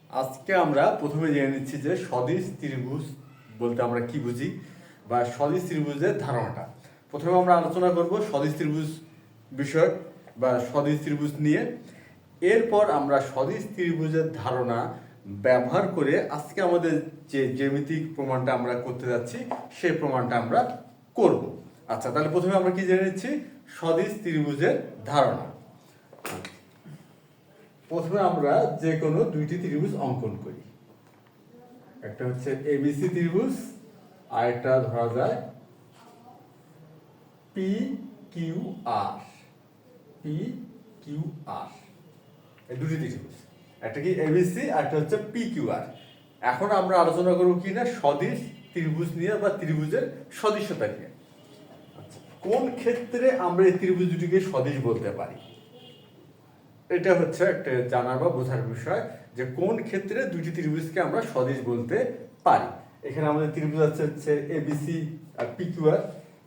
আজকে আমরা প্রথমে জেনে নিচ্ছি যে সদিশ ত্রিভুজ বলতে আমরা কি বুঝি বা সদিশ ত্রিভুজের ধারণাটা। প্রথমে আমরা আলোচনা করব সদিশ ত্রিভুজ বিষয় বা সদিশ ত্রিভুজ নিয়ে। এরপর আমরা সদিশ ত্রিভুজের ধারণা ব্যবহার করে আজকে আমাদের যে জ্যামিতিক প্রমাণটা আমরা করতে যাচ্ছি সেই প্রমাণটা আমরা করব। আচ্ছা, তাহলে প্রথমে আমরা কি জেনে নিচ্ছি সদিশ ত্রিভুজের ধারণা। প্রথমে আমরা যে কোনো দুইটি ত্রিভুজ অঙ্কন করি। একটা হচ্ছে এবিসি ত্রিভুজ আর একটা ধরা যায় P Q R. P Q R এই দুটি ত্রিভুজ, একটা কি এবিসি আর একটা হচ্ছে পি কিউ আর। এখন আমরা আলোচনা করবো কি না সদিশ ত্রিভুজ নিয়ে বা ত্রিভুজের সদৃশ্যতা নিয়ে। আচ্ছা, কোন ক্ষেত্রে আমরা এই ত্রিভুজ দুটিকে সদিশ বলতে পারি, এটা হচ্ছে একটা জানার বা বোঝার বিষয় যে কোন ক্ষেত্রে দুইটি ত্রিভুজকে আমরা সদিশ বলতে পারি। এখানে আমাদের ত্রিভুজ হচ্ছে এবিসি আর পি কিউ আর।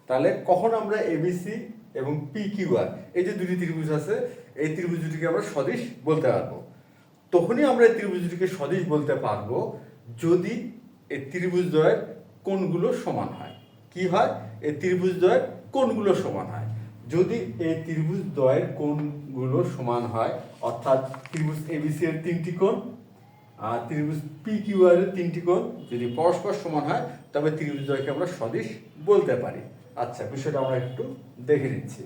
তাহলে কখন আমরা এবিসি এবং পি কিউ আর এই যে দুটি ত্রিভুজ আছে এই ত্রিভুজ দুটিকে আমরা সদিশ বলতে পারবো। তখনই আমরা এই ত্রিভুজ দুটিকে সদিশ বলতে পারবো যদি এই ত্রিভুজদ্বয়ের কোণগুলো সমান হয়। কি হয়? এই ত্রিভুজদ্বয়ের কোণগুলো সমান হয়। যদি এই ত্রিভুজদ্বয়ের কোণগুলো সমান হয়, অর্থাৎ ত্রিভুজ এবিসি এর তিনটি কোণ আর ত্রিভুজ পি কিউ আর এর তিনটি কোণ যদি পরস্পর সমান হয় তবে ত্রিভুজদ্বয়কে আমরা সদিশ বলতে পারি। আচ্ছা, বিষয়টা আমরা একটু দেখে নিচ্ছি।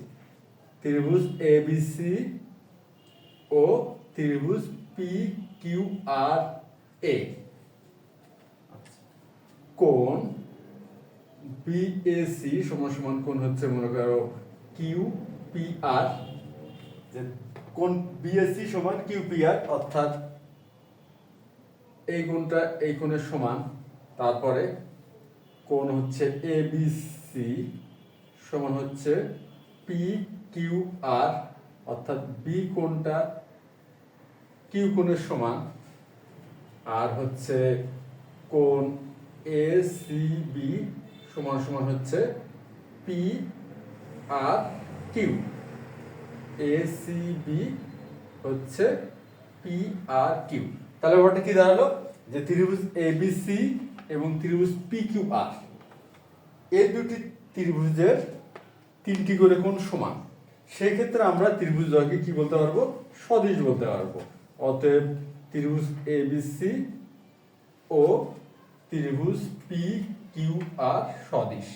ত্রিভুজ এবিসি ও ত্রিভুজ পি কিউ আর এ কোণ বিএসি সমান সমান কোণ হচ্ছে মনে করো কিউ পি আর, যে কোণ বিএসি সমান কিউ পি আর, অর্থাৎ এই কোণটা এই কোণের সমান। তারপরে কোণ হচ্ছে এবিসি সমান হচ্ছে পি কিউ আর, অর্থাৎ বি কোণটা কিউ কোণের সমান। আর হচ্ছে কোণ এসিবি সমান সমান হচ্ছে পি আর কিউ। এসিবি হচ্ছে পি আর কিউ। তাহলে ব্যাপারটা কি দাঁড়ালো যে ত্রিভুজ এবিসি এবং ত্রিভুজ পি কিউ আর এই দুটি ত্রিভুজের তিনটি করে কোণ সমান। সেই ক্ষেত্রে আমরা ত্রিভুজদ্বয়কে কি বলতে পারবো? সদিশ বলতে পারবো। অতএব ত্রিভুজ এবিসি ও ত্রিভুজ পি কিউ আর সদিশ।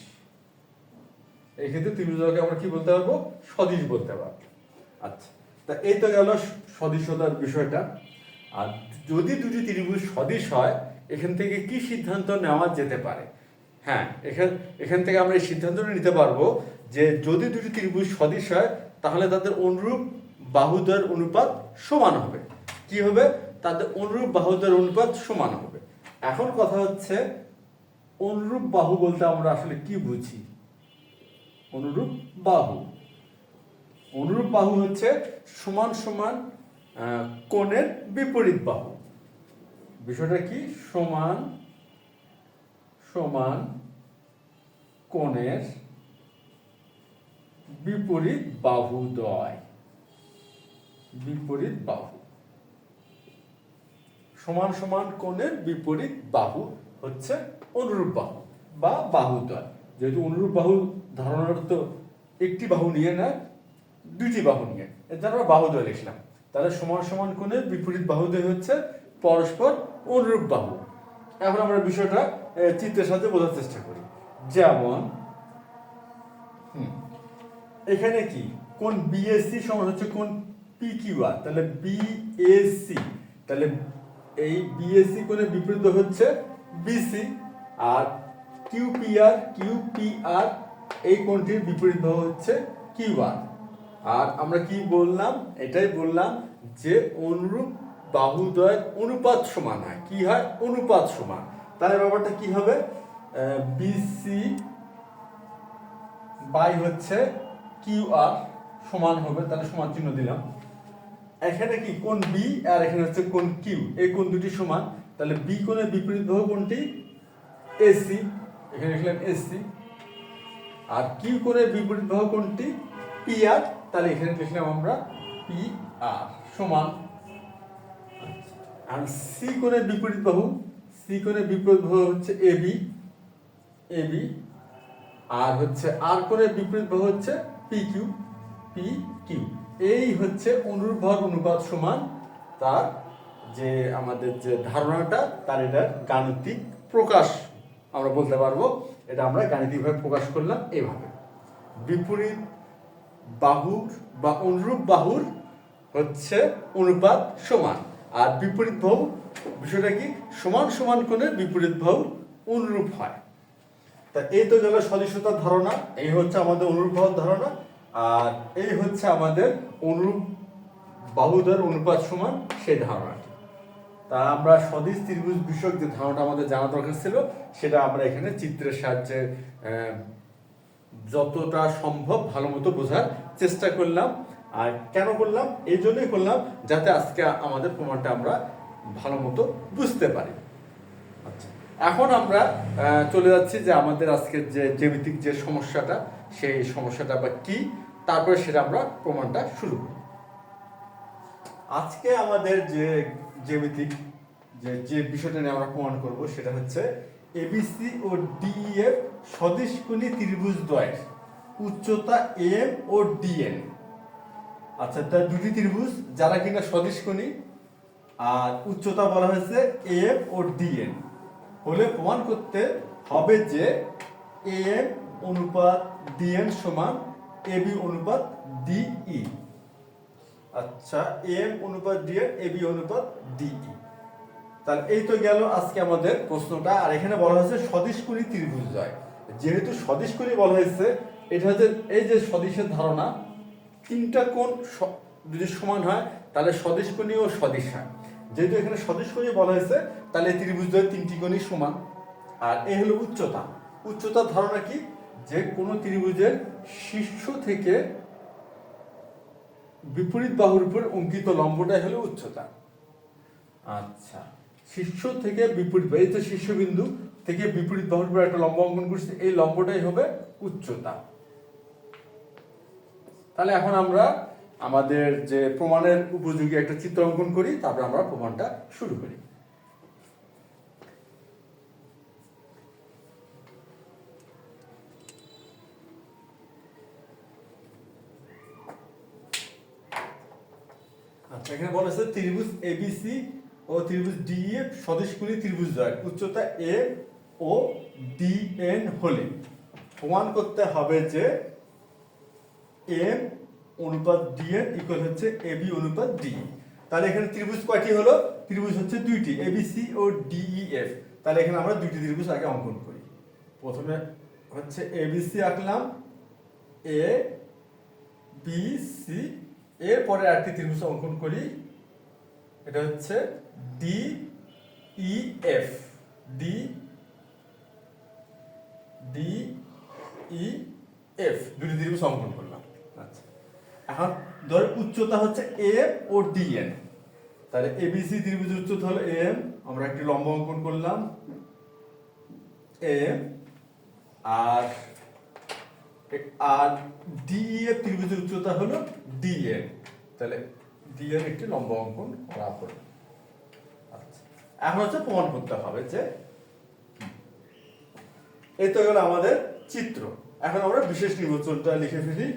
এই ক্ষেত্রে ত্রিভুজদ্বয়কে আমরা কি বলতে পারবো? সদিশ বলতে পারবো। আচ্ছা, তা এই তো গেল সদিশতার বিষয়টা। আর যদি দুটি ত্রিভুজ সদিশ হয় এখান থেকে কি সিদ্ধান্ত নেওয়া যেতে পারে? হ্যাঁ, এখান থেকে আমরা এই সিদ্ধান্তটা নিতে পারবো যে যদি দুটি ত্রিভুজ সদিশ হয় তাহলে তাদের অনুরূপ বাহুদ্বয়ের অনুপাত সমান হবে। কি হবে? তাদের অনুরূপ বাহুদ্বয়ের অনুপাত সমান হবে। এখন কথা হচ্ছে অনুরূপ বাহু বলতে আমরা আসলে কি বুঝি? অনুরূপ বাহু, অনুরূপ বাহু হচ্ছে সমান সমান কোণের বিপরীত বাহু। বিষয়টা কি? সমান সমান কোণের বিপরীত বাহুদ্বয়। বিপরীত বাহু, সমান সমান কোণের বিপরীত বাহু হচ্ছে অনুরূপ বাহু বা বাহুদ্বয়। যেহেতু অনুরূপ বাহু ধারণার তো একটি বাহু নিয়ে না, দুইটি বাহু নিয়ে, এর জন্য আমরা বাহুদ্বয় লিখলাম। তাহলে সমান সমান কোণের বিপরীত বাহুদ্বয় হচ্ছে পরস্পর অনুরূপ বাহু। এখন আমরা বিষয়টা চিত্রের সাথে বোঝার চেষ্টা করি। যেমন এখানে কি কোণ বিএসি সমান হচ্ছে কোণ পি কিউ আর। তাহলে বিএসি, তাহলে এই বিএসি কোণের বিপরীত হচ্ছে বিসি। আর কিউপিআর এই কোণটির বিপরীত বাহু হচ্ছে কিউ আর। আর আমরা কি বললাম? এটাই বললাম যে অনুরূপ বাহুদ্বয়ের অনুপাত সমান হয়। কি হয়? অনুপাত সমান। তাহলে ব্যাপারটা কি হবে? বিসি বাই হচ্ছে কিউ আর সমান হবে, তাহলে সমান চিহ্ন দিলাম। এখানে কি কোণ বি আর এখানে হচ্ছে কোণ কিউ, এই কোণ দুটি সমান। তাহলে বি কোণের বিপরীত বাহু কোণটি? এসি, এখানে লিখলাম এসি। আর কিউ কোণের বিপরীত বাহু কোণটি? পি আর, তাহলে এখানে লিখলাম আমরা পি আর সমান। আর সি কোণের বিপরীত বাহু, সি কোণের বিপরীত বাহু হচ্ছে এবি, এবি, আর হচ্ছে আর কোণের বিপরীত বাহু হচ্ছে পি কিউ, পি কিউ। এই হচ্ছে অনুরূপ ভর অনুপাত সমান তার যে আমাদের যে ধারণাটা, তার এটার গাণিতিক প্রকাশ আমরা বলতে পারবো। এটা আমরা গাণিতিকভাবে প্রকাশ করলাম এইভাবে, বিপরীত বাহুর বা অনুরূপ বাহুর হচ্ছে অনুপাত সমান, আর বিপরীত বাহু বিষয়টা কি, সমান সমান কোণের বিপরীত বাহু অনুরূপ হয়। তা এই তো গেল সদৃশতার ধারণা, এই হচ্ছে আমাদের অনুরূপ বাহুর ধারণা, আর এই হচ্ছে আমাদের অনুরূপ বাহুদের অনুপাত সমান সেই ধারণাটি। তা আমরা সদিশ ত্রিভুজ বিষয়ক যে ধারণাটা আমাদের জানা দরকার ছিল, সেটা আমরা এখানে চিত্রের সাহায্যে যতটা সম্ভব ভালো মতো বোঝার চেষ্টা করলাম। আর কেন করলাম, এই জন্যই করলাম যাতে আজকে আমাদের প্রমাণটা আমরা ভালো মতো বুঝতে পারি। আচ্ছা, এখন আমরা চলে যাচ্ছি যে আমাদের আজকের যে জ্যামিতিক যে সমস্যাটা, সেই সমস্যাটা বা কি, তারপরে সেটা আমরা প্রমাণটা শুরু করি। আজকে আমাদের যে জ্যামিতিক যে বিষয়টা নিয়ে আমরা প্রমাণ করব, সেটা হচ্ছে এবিসি ও ডিএফ সদিশকোণী ত্রিভুজ দ্বয়ের উচ্চতা এম ও ডিএন। আচ্ছা, তার দুটি ত্রিভুজ যারা কিনা সদিশকোণী আর উচ্চতা বলা হয়েছে এম ও ডিএন হলে প্রমাণ করতে হবে যে এম অনুপাত ডিএন সমান এবি অনুপাত ডিই। আচ্ছা, এম অনুপাত ডিএন এবি অনুপাত ডিই। তাহলে এই তো গেল আজকে আমাদের প্রশ্নটা। আর এখানে বলা হয়েছে সদিশকোণী ত্রিভুজ দ্বয়। যেহেতু সদিশকোণী বলা হয়েছে, এটা হচ্ছে এই যে সদিশের ধারণা, তিনটা কোণ যদি সমান হয় তাহলে সদিশকোণী ও সদিশ হয়। যেহেতু এখানে সদিশকোণী বলা হয়েছে, তাহলে এই ত্রিভুজ দ্বয়ের তিনটি কোণই সমান। আর এই হলো উচ্চতা। উচ্চতার ধারণা কি, যে কোনো ত্রিভুজের শীর্ষ থেকে বিপরীত বাহুর উপর অঙ্কিত লম্বটাই হলো উচ্চতা। আচ্ছা, শীর্ষ থেকে বিপরীত, এই তো শীর্ষবিন্দু থেকে বিপরীত বাহুর উপর একটা লম্ব অঙ্কন করছি, এই লম্বটাই হবে উচ্চতা। তাহলে এখন আমরা আমাদের যে প্রমাণের উপযোগী একটা চিত্র অঙ্কন করি, তারপর আমরা প্রমাণটা শুরু করি। আচ্ছা, এখানে বলা হয়েছে ত্রিভুজ এবিসি ও ত্রিভুজ ডিএফ সদিশকোণী ত্রিভুজ দ্বয় উচ্চতা এ ও ডিএন হলে প্রমাণ করতে হবে যে এম অনুপাত ডিএন ইকুয়াল হচ্ছে এবি অনুপাত ডি। তাহলে এখানে ত্রিভুজ কয়টি হলো, ত্রিভুজ হচ্ছে দুইটি, এবিসি ও ডিইএফ। তাহলে এখানে আমরা দুইটি ত্রিভুজ আগে অঙ্কন করি। প্রথমে হচ্ছে এবিসি আঁকলাম, এ বি সি, এরপরে আরেকটি ত্রিভুজ অঙ্কন করি, এটা হচ্ছে D E F, D D E F, দুটি ত্রিভুজ অঙ্কন করলাম। আচ্ছা, এখন ধর উচ্চতা হচ্ছে এম ও ডিএন। তাহলে এবিসি ত্রিভুজের উচ্চতা হলো এম, আমরা একটি লম্ব অঙ্কন করলাম এম, আর ডিএফ ত্রিভুজের উচ্চতা হলো ডিএন। তাহলে ডিএন একটি লম্ব অঙ্কন করা হলো। আচ্ছা, এখন হচ্ছে প্রমাণ করতে হবে যে এই তো গেল আমাদের চিত্র। এখন আমরা বিশেষ নির্বাচনটা লিখে ফেলি।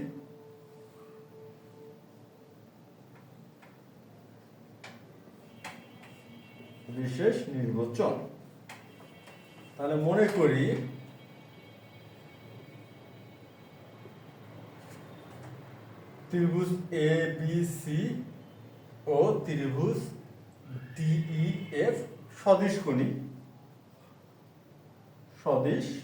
বিশেষ নির্বাচন। তাহলে মনে করি ত্রিভুজ এ বি সি ও ত্রিভুজ ডিই এফ সদিশকোণী, সদিশকোণী।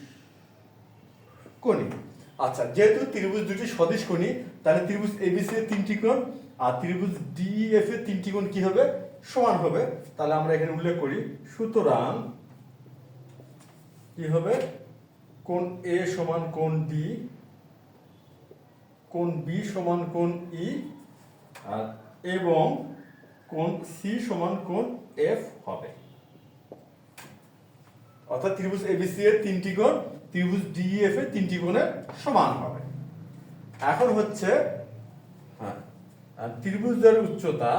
আচ্ছা, যেহেতু ত্রিভুজ দুটি সদিশকোণী, তাহলে ত্রিভুজ এবিসি এর তিনটি কোণ আর ত্রিভুজ ডিইএফ এর তিনটি কোণ কি হবে, সমান হবে। তাহলে আমরা এখানে উল্লেখ করি, সুতরাং কি হবে, কোণ এ সমান কোণ ডি, কোণ বি সমান কোণ ই, আর এবং কোণ সি সমান কোণ এফ হবে। অর্থাৎ ত্রিভুজ এবিসি এর তিনটি কোণ ত্রিভুজ ডিইএফ এর তিনটি কোণের সমান হবে। এখন হচ্ছে ত্রিভুজের উচ্চতা,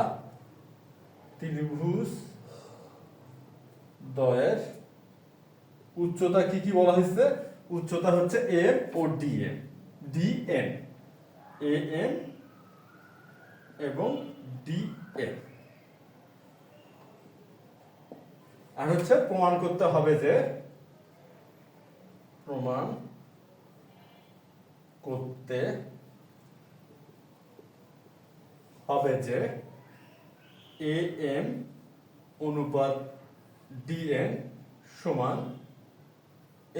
ত্রিভুজ দ্বয়ের উচ্চতা কি কি বলা হয়েছে? উচ্চতা হচ্ছে এম ও ডিএম, ডিএন, এএম এবং ডিএম। আর হচ্ছে প্রমাণ করতে হবে যে, প্রমাণ করতে হবে যে এএম অনুপাত ডিএন সমান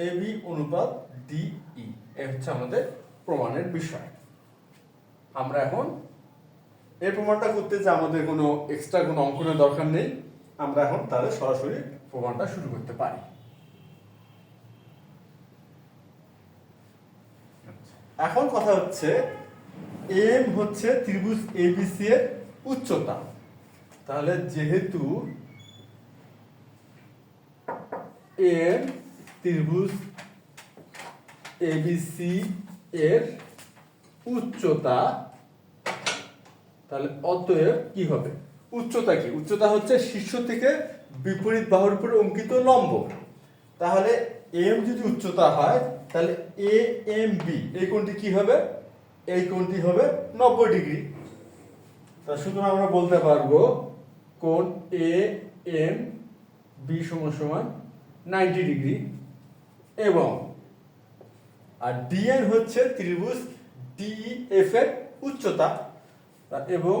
এবি অনুপাত ডিই। এ হচ্ছে আমাদের প্রমাণের বিষয়। আমরা এখন এই প্রমাণটা করতে যে আমাদের কোনো এক্সট্রা কোনো অঙ্কনের দরকার নেই, আমরা এখন তাহলে সরাসরি প্রমাণটা শুরু করতে পারি। এখন কথা হচ্ছে এম হচ্ছে ত্রিভুজ এবিসি এর উচ্চতা। তাহলে যেহেতু এম ত্রিভুজ এবিসি এর উচ্চতা, তাহলে অতএব কি হবে? উচ্চতা কি? উচ্চতা হচ্ছে শীর্ষ থেকে বিপরীত বাহুর উপরে অঙ্কিত লম্ব। তাহলে এম যদি উচ্চতা হয় তাহলে এ এম বি এই কোণটি কি হবে? এই কোণটি হবে 90 ডিগ্রি। তা সুতরাং আমরা বলতে পারবো কোণ এ এম বি সমান সমান 90 ডিগ্রি। এবং আর ডিএন হচ্ছে ত্রিভুজ ডিইএফ এর উচ্চতা, এবং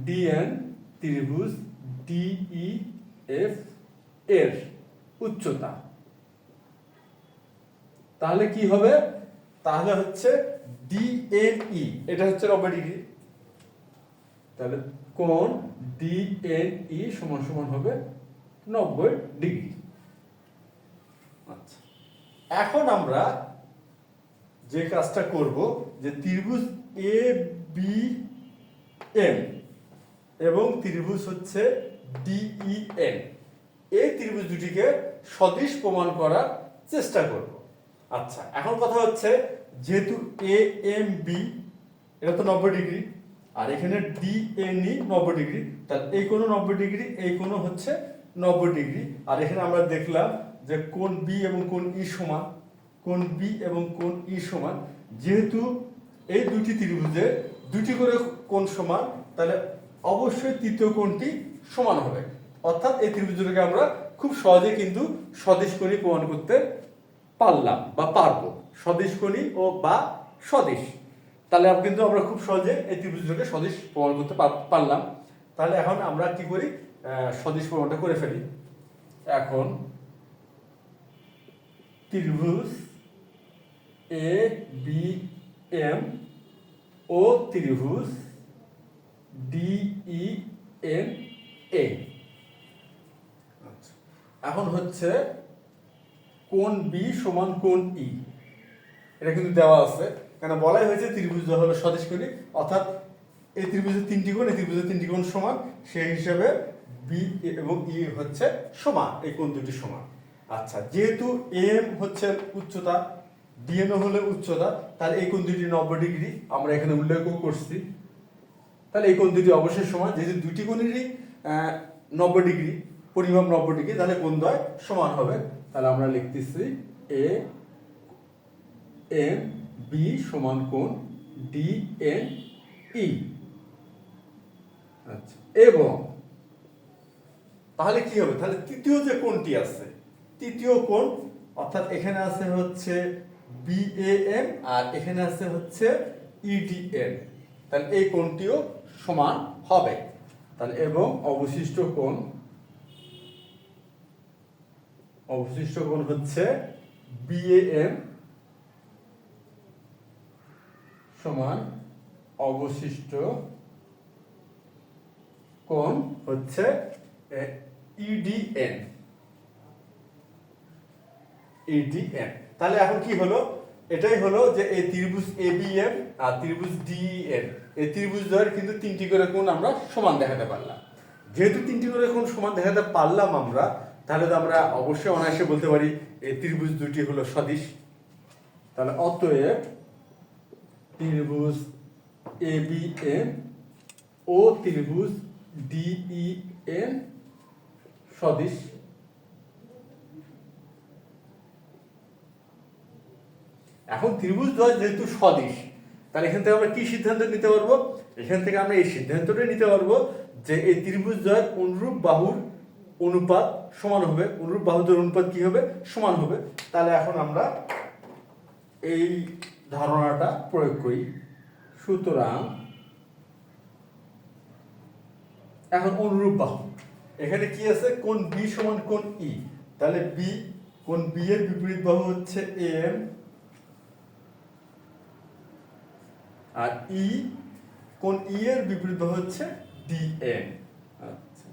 ডিএন ত্রিভুজ ডিইএফ এর উচ্চতা। তাহলে কি হবে? তাহলে হচ্ছে ডিএনই, এটা হচ্ছে 90 ডিগ্রি। তাহলে কোণ ডিএনই সমান সমান হবে 90 ডিগ্রি। আচ্ছা, এখন আমরা যে কাজটা করব, যে ত্রিভুজ এ বি এম এবং ত্রিভুজ হচ্ছে ডিইএন, এই ত্রিভুজ দুটিকে সদিশ প্রমাণ করার চেষ্টা করব। আচ্ছা, এখন কথা হচ্ছে যেহেতু এ এম বি এটা তো 90 ডিগ্রি, আর এখানে ডিএনই 90 ডিগ্রি, তাহলে এই কোণ 90 ডিগ্রি, এই কোণ হচ্ছে 90 ডিগ্রি। আর এখানে আমরা দেখলাম যে কোণ বি এবং কোণ ই সমান, কোণ বি এবং কোণ ই সমান। যেহেতু এই দুটি ত্রিভুজের দুটি করে কোণ সমান, তাহলে অবশ্যই তৃতীয় কোণটি সমান হবে। অর্থাৎ এই ত্রিভুজ দুটোকে আমরা খুব সহজে কিন্তু সদিশ কোণী প্রমাণ করতে পারলাম বা পারবো। সদিশ কোণী ও বা সদিশ, তাহলে কিন্তু আমরা খুব সহজে এই ত্রিভুজ দুটোকে সদিশ প্রমাণ করতে পারলাম। তাহলে এখন আমরা কি করি? সদিশ প্রমাণটা করে ফেলি। এখন ত্রিভুজ এ বি এম ও ত্রিভুজ ডিই এন এ। এখন হচ্ছে কোণ বি সমান কোণ ই, এটা কিন্তু দেওয়া আছে, কেন বলাই হয়েছে ত্রিভুজ হলো সদিশ কোণী, অর্থাৎ এই ত্রিভুজের তিনটি কোণ, এই ত্রিভুজের তিনটি কোণ সমান, সেই হিসাবে বি এবং ই হচ্ছে সমান, এই কোণ দুটি সমান। আচ্ছা, যেহেতু এম হচ্ছে উচ্চতা, ডিএম হলো উচ্চতা, তাহলে এই কোণ দুটি 90 ডিগ্রি আমরা এখানে উল্লেখও করছি। তাহলে এই কোণ দুটি অবশ্যই সমান, যেহেতু দুটি কোণেরই 90 ডিগ্রি, পরিমাপ 90 ডিগ্রি, তাহলে কোণ দ্বয় সমান হবে। তাহলে আমরা লিখতেছি এ এম বি সমান কোণ ডি এন ই। আচ্ছা, এবং তাহলে কি হবে? তাহলে তৃতীয় যে কোণটি আছে, তৃতীয় কোণ, অর্থাৎ এখানে আছে হচ্ছে বিএএম আর এখানে আছে হচ্ছে ইডিএন, তাহলে এই কোণটিও সমান হবে। তাহলে এবং অবশিষ্ট কোণ হচ্ছে বিএএম সমান অবশিষ্ট কোণ হচ্ছে ইডিএন। তাহলে এখন কি হলো? এটাই হলো যে এই ত্রিভুজ এবিএম আর ত্রিভুজ ডিইএন, এই ত্রিভুজ দ্বয়ের কিন্তু তিনটি করে কোণ আমরা সমান দেখাতে পারলাম। যেহেতু তিনটি করে কোণ সমান দেখাতে পারলাম আমরা, তাহলে তো আমরা অবশ্যই অনায়াসে বলতে পারি এই ত্রিভুজ দুটি হলো সদিশ। তাহলে অতএব ত্রিভুজ এবিএম ও ত্রিভুজ ডিইএন সদিশ। এখন ত্রিভুজদ্বয় যেহেতু সদিশ, তাহলে এখান থেকে আমরা কি সিদ্ধান্ত নিতে পারবো? এখান থেকে আমরা এই সিদ্ধান্তটাই নিতে পারবো যে এই ত্রিভুজদ্বয়ের অনুরূপ বাহুর অনুপাত সমান হবে। অনুরূপ বাহুদের অনুপাত কি হবে? সমান হবে। তাহলে এখন আমরা এই ধারণাটা প্রয়োগ করি। সুতরাং এখন অনুরূপ বাহু, এখানে কি আছে? কোণ বি সমান কোণ ই, তাহলে বি, কোণ বি এর বিপরীত বাহু হচ্ছে এম, আর ই, কোণ ই এর বিপরীত বাহু হচ্ছে ডিএন। আচ্ছা,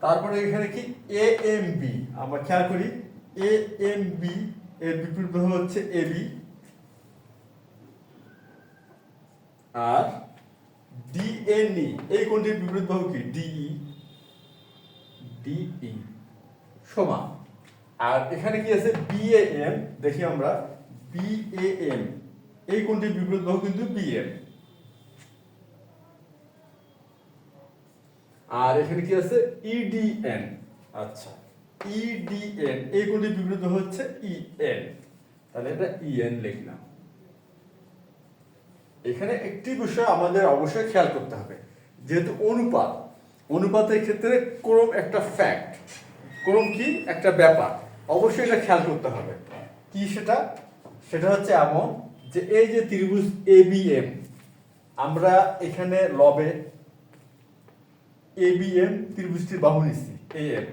তারপরে এখানে কি এ এম বি, আমরা খেয়াল করি এ এম বি এর বিপরীত বাহু হচ্ছে এবি, আর ডিএনই এই কোণটির বিপরীত বাহু কি? ডিই, ডিই সমান। আর এখানে কি আছে? বিএএম, দেখি আমরা বিএএম এই কোণটির বিপরীত বাহু কিন্তু বিএম। আর এখানে কি আছে? ইডিএন। আচ্ছা, ইডিএন এই কোণটির বিপরীত বাহু হচ্ছে ইএন, তাহলে এটা ইএন লিখলাম। এখানে একটি বিষয় আমাদের অবশ্যই খেয়াল করতে হবে, যেহেতু অনুপাত, অনুপাতের ক্ষেত্রে ক্রম একটা ফ্যাক্ট, ক্রম কি একটা ব্যাপার, অবশ্যই এটা খেয়াল করতে হবে। কি সেটা? সেটা হচ্ছে এমন যে এই যে ত্রিভুজ এবিএম, আমরা এখানে লবে এবিএম ত্রিভুজটির বাহু নিচ্ছি এএম,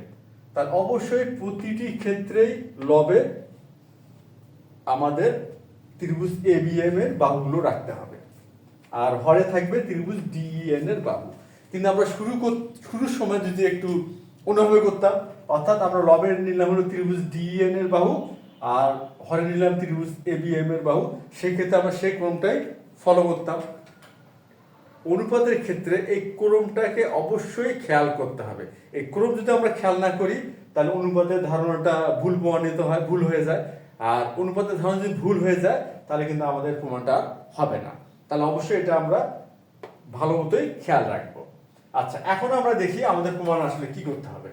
তার অবশ্যই প্রতিটি ক্ষেত্রেই লবে আমাদের ত্রিভুজ এবিএম এর বাহুগুলো রাখতে হবে, আর হরে থাকবে ত্রিভুজ ডিইএন এর বাহু। কিন্তু আমরা শুরুর সময় যদি একটু অন্যভাবে করতাম, অর্থাৎ আমরা লবে নিলাম হলো ত্রিভুজ ডিইএন এর বাহু, আর হরে নিলাম ত্রিভুজ এবিএম এর বাহু, সেই ক্ষেত্রে আমরা সেই ক্রমটাই ফলো করতাম। অনুপাতের ক্ষেত্রে এই ক্রমটাকে অবশ্যই খেয়াল করতে হবে। এই ক্রম যদি আমরা খেয়াল না করি, তাহলে অনুপাতের ধারণাটা ভুল প্রমাণিত হয়, ভুল হয়ে যায়। আর অনুপাতের ধারণা যদি ভুল হয়ে যায়, তাহলে কিন্তু আমাদের প্রমাণটা হবে না। তাহলে অবশ্যই এটা আমরা ভালো মতোই খেয়াল রাখবো। আচ্ছা, এখন আমরা দেখি আমাদের প্রমাণ আসলে কি করতে হবে।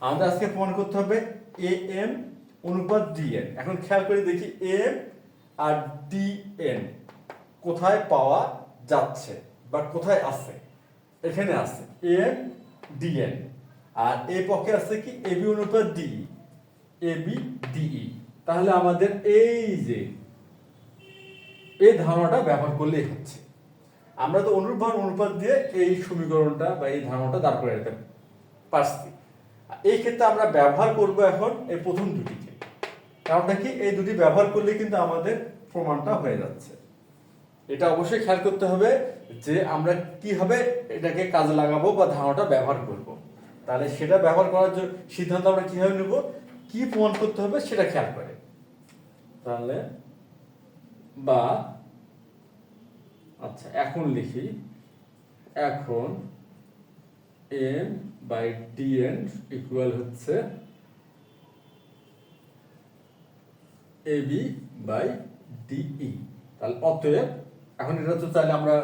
আমাদের আজকে প্রমাণ করতে হবে এ এম অনুপাত ডিএন। এখন খেয়াল করে দেখি এম আর ডিএন কোথায় পাওয়া যাচ্ছে বা কোথায় আছে? এখানে আছে এম ডিএন, আর এই পক্ষে আছে কি? এবি অনুপাত ডিই, এবি ডিই। তাহলে আমাদের এই যে এই ধারণাটা ব্যবহার করলেই হচ্ছে। আমরা তো অনুরূপ বাহুর অনুপাত দিয়ে এই সমীকরণটা বা এই ধারণাটা দাঁড় করে দিতে পারছি। এই ক্ষেত্রে আমরা ব্যবহার করব এখন এই প্রথম দুটিকে। কারণটা কি? এই দুটি ব্যবহার করলে কিন্তু আমাদের প্রমাণটা হয়ে যাচ্ছে। এটা অবশ্যই খেয়াল করতে হবে যে আমরা কিভাবে এটাকে কাজে লাগাবো বা ধারণাটা ব্যবহার করব। তাহলে সেটা ব্যবহার করার জন্য সিদ্ধান্ত আমরা কিভাবে নেব, কি প্রমাণ করতে হবে সেটা খেয়াল করে। তাহলে বা আচ্ছা, এখন লিখি, এখন এম বাই ডিএন ইকুয়াল হচ্ছে এবি বাই ডিই। তাহলে অতএব এখন এটা তো চাইলে আমরা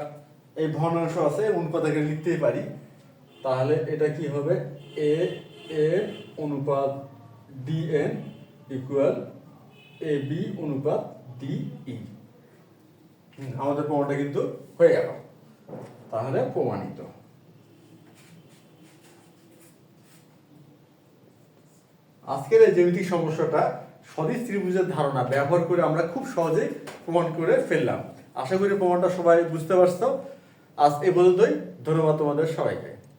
এই ভগ্নাংশ আছে অনুপাত আকারে লিখতেই পারি। তাহলে এটা কি হবে? এ এম অনুপাত ডিএন ইকুয়াল এবি অনুপাত ডিই। আমাদের প্রমাণটা কিন্তু হয়ে গেল। তাহলে প্রমাণিত। আজকের এই জ্যামিতিক সমস্যাটা সদিশ ত্রিভুজের ধারণা ব্যবহার করে আমরা খুব সহজেই প্রমাণ করে ফেললাম। আশা করি প্রমাণটা সবাই বুঝতে পারছো। আজ এ পর্যন্তই। ধন্যবাদ তোমাদের সবাইকে।